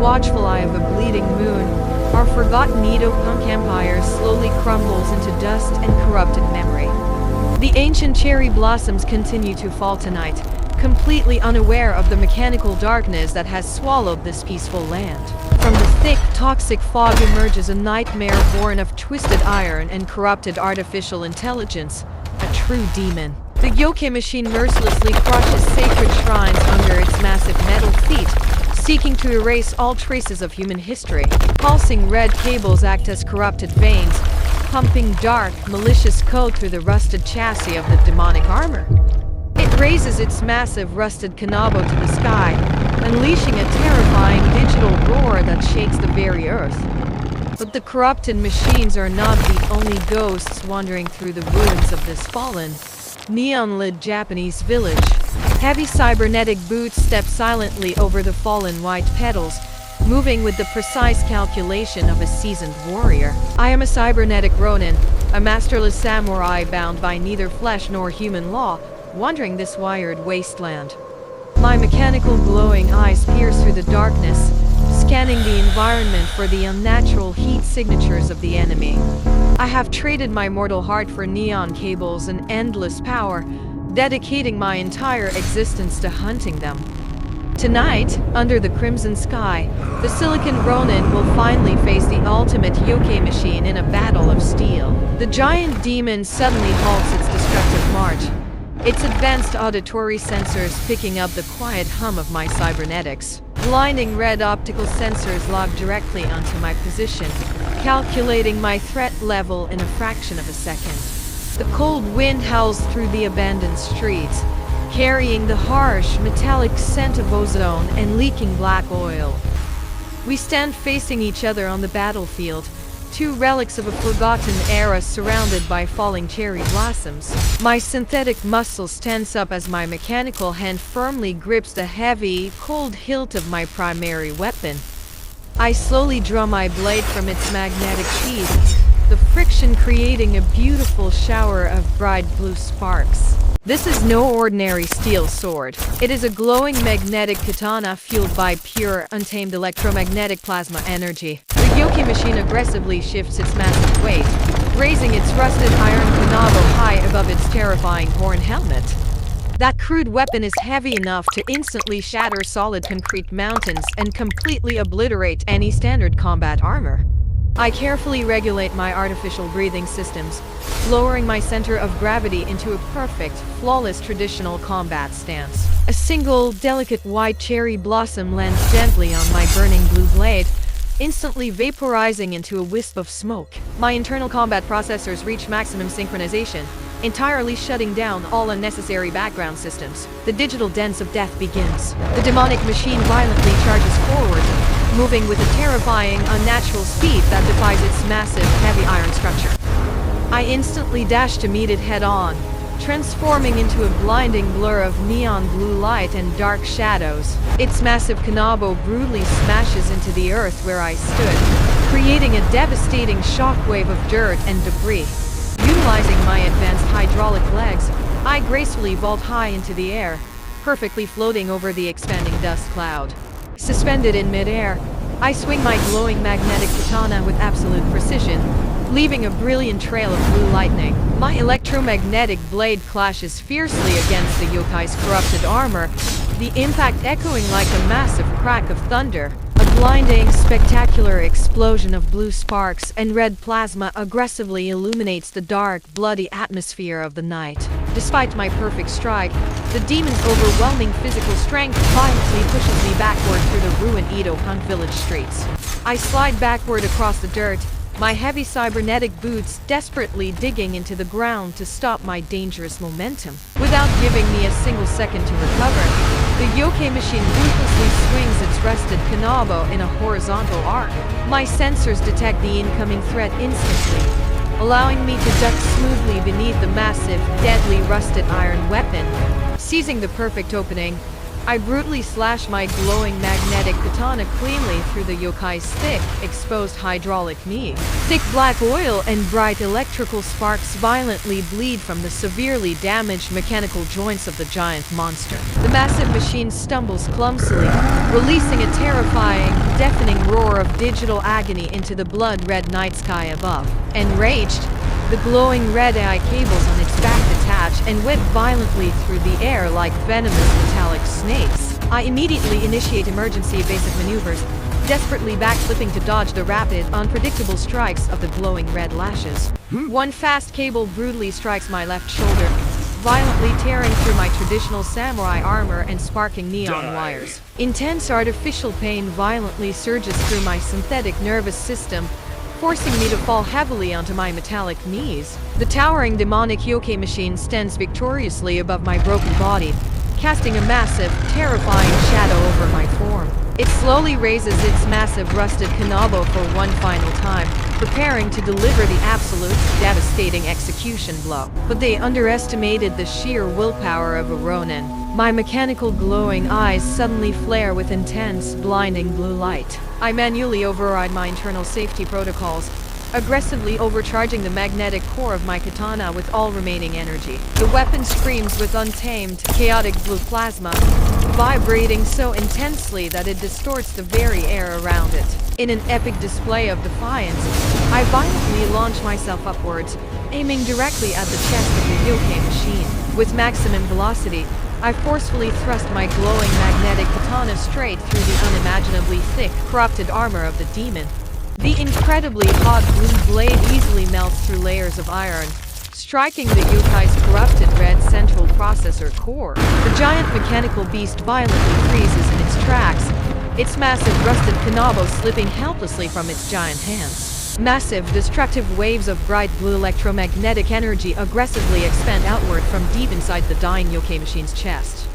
watchful eye of a bleeding moon, our forgotten Edo-punk empire slowly crumbles into dust and corrupted memory. The ancient cherry blossoms continue to fall tonight, completely unaware of the mechanical darkness that has swallowed this peaceful land. From the thick, toxic fog emerges a nightmare born of twisted iron and corrupted artificial intelligence, a true demon. The Yokai machine mercilessly crushes sacred shrines under its massive metal feet, seeking to erase all traces of human history. Pulsing red cables act as corrupted veins, pumping dark, malicious code through the rusted chassis of the demonic armor. It raises its massive rusted kanabo to the sky, unleashing a terrifying digital roar that shakes the very earth. But the corrupted machines are not the only ghosts wandering through the ruins of this fallen, neon-lit Japanese village. Heavy cybernetic boots step silently over the fallen white petals, moving with the precise calculation of a seasoned warrior. I am a cybernetic Ronin, a masterless samurai bound by neither flesh nor human law, wandering this wired wasteland. My mechanical glowing eyes pierce through the darkness, scanning the environment for the unnatural heat signatures of the enemy. I have traded my mortal heart for neon cables and endless power, dedicating my entire existence to hunting them. Tonight, under the crimson sky, the Silicon Ronin will finally face the ultimate Yokai machine in a battle of steel. The giant demon suddenly halts its destructive march, its advanced auditory sensors picking up the quiet hum of my cybernetics. Blinding red optical sensors log directly onto my position, calculating my threat level in a fraction of a second. The cold wind howls through the abandoned streets, carrying the harsh, metallic scent of ozone and leaking black oil. We stand facing each other on the battlefield, two relics of a forgotten era surrounded by falling cherry blossoms. My synthetic muscles tense up as my mechanical hand firmly grips the heavy, cold hilt of my primary weapon. I slowly draw my blade from its magnetic sheath, the friction creating a beautiful shower of bright blue sparks. This is no ordinary steel sword. It is a glowing magnetic katana fueled by pure, untamed electromagnetic plasma energy. The Yokai machine aggressively shifts its massive weight, raising its rusted iron kanabo high above its terrifying horn helmet. That crude weapon is heavy enough to instantly shatter solid concrete mountains and completely obliterate any standard combat armor. I carefully regulate my artificial breathing systems, lowering my center of gravity into a perfect, flawless traditional combat stance. A single, delicate white cherry blossom lands gently on my burning blue blade, instantly vaporizing into a wisp of smoke. My internal combat processors reach maximum synchronization, entirely shutting down all unnecessary background systems. The digital dance of death begins. The demonic machine violently charges forward, moving with a terrifying, unnatural speed that defies its massive, heavy iron structure. I instantly dash to meet it head-on, transforming into a blinding blur of neon blue light and dark shadows. Its massive kanabo brutally smashes into the earth where I stood, creating a devastating shockwave of dirt and debris. Utilizing my advanced hydraulic legs, I gracefully vault high into the air, perfectly floating over the expanding dust cloud. Suspended in midair, I swing my glowing magnetic katana with absolute precision, leaving a brilliant trail of blue lightning. My electromagnetic blade clashes fiercely against the Yokai's corrupted armor, the impact echoing like a massive crack of thunder. A blinding, spectacular explosion of blue sparks and red plasma aggressively illuminates the dark, bloody atmosphere of the night. Despite my perfect strike, the demon's overwhelming physical strength violently pushes me backward through the ruined Edo-punk village streets. I slide backward across the dirt, my heavy cybernetic boots desperately digging into the ground to stop my dangerous momentum. Without giving me a single second to recover, the Yokai machine ruthlessly swings its rusted kanabo in a horizontal arc. My sensors detect the incoming threat instantly, allowing me to duck smoothly beneath the massive, deadly rusted iron weapon. Seizing the perfect opening, I brutally slash my glowing magnetic katana cleanly through the Yokai's thick, exposed hydraulic knee. Thick black oil and bright electrical sparks violently bleed from the severely damaged mechanical joints of the giant monster. The massive machine stumbles clumsily, releasing a terrifying, deafening roar of digital agony into the blood-red night sky above. Enraged, the glowing red AI cables on its back detach and whip violently through the air like venomous metallic snakes. I immediately initiate emergency evasive maneuvers, desperately backflipping to dodge the rapid, unpredictable strikes of the glowing red lashes. One fast cable brutally strikes my left shoulder, violently tearing through my traditional samurai armor and sparking neon wires. Intense artificial pain violently surges through my synthetic nervous system, forcing me to fall heavily onto my metallic knees. The towering demonic yokai machine stands victoriously above my broken body, casting a massive, terrifying shadow over my form. It slowly raises its massive rusted kanabo for one final time, preparing to deliver the absolute, devastating execution blow. But they underestimated the sheer willpower of a Ronin. My mechanical glowing eyes suddenly flare with intense, blinding blue light. I manually override my internal safety protocols, aggressively overcharging the magnetic core of my katana with all remaining energy. The weapon screams with untamed, chaotic blue plasma, vibrating so intensely that it distorts the very air around it. In an epic display of defiance, I violently launch myself upwards, aiming directly at the chest of the yokai machine. With maximum velocity, I forcefully thrust my glowing magnetic katana straight through the unimaginably thick, corrupted armor of the demon. The incredibly hot blue blade easily melts through layers of iron, striking the yokai's corrupted red central processor core. The giant mechanical beast violently freezes in its tracks, its massive rusted kanabo slipping helplessly from its giant hands. Massive, destructive waves of bright blue electromagnetic energy aggressively expand outward from deep inside the dying yokai machine's chest.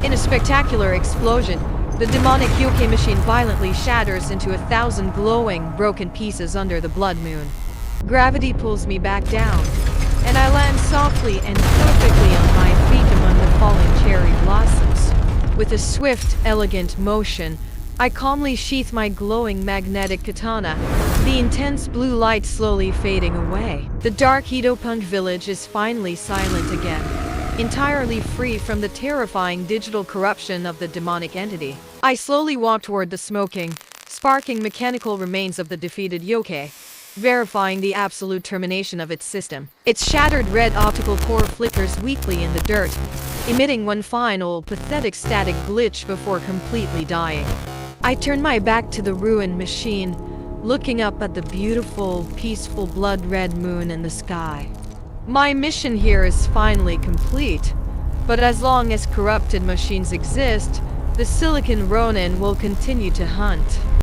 In a spectacular explosion, the demonic yokai machine violently shatters into 1,000 glowing, broken pieces under the blood moon. Gravity pulls me back down, and I land softly and perfectly on my feet among the falling cherry blossoms. With a swift, elegant motion, I calmly sheath my glowing magnetic katana, the intense blue light slowly fading away. The dark Steampunk village is finally silent again, entirely free from the terrifying digital corruption of the demonic entity. I slowly walk toward the smoking, sparking mechanical remains of the defeated yokai, verifying the absolute termination of its system. Its shattered red optical core flickers weakly in the dirt, emitting one final, pathetic static glitch before completely dying. I turn my back to the ruined machine, looking up at the beautiful, peaceful blood-red moon in the sky. My mission here is finally complete, but as long as corrupted machines exist, the Silicon Ronin will continue to hunt.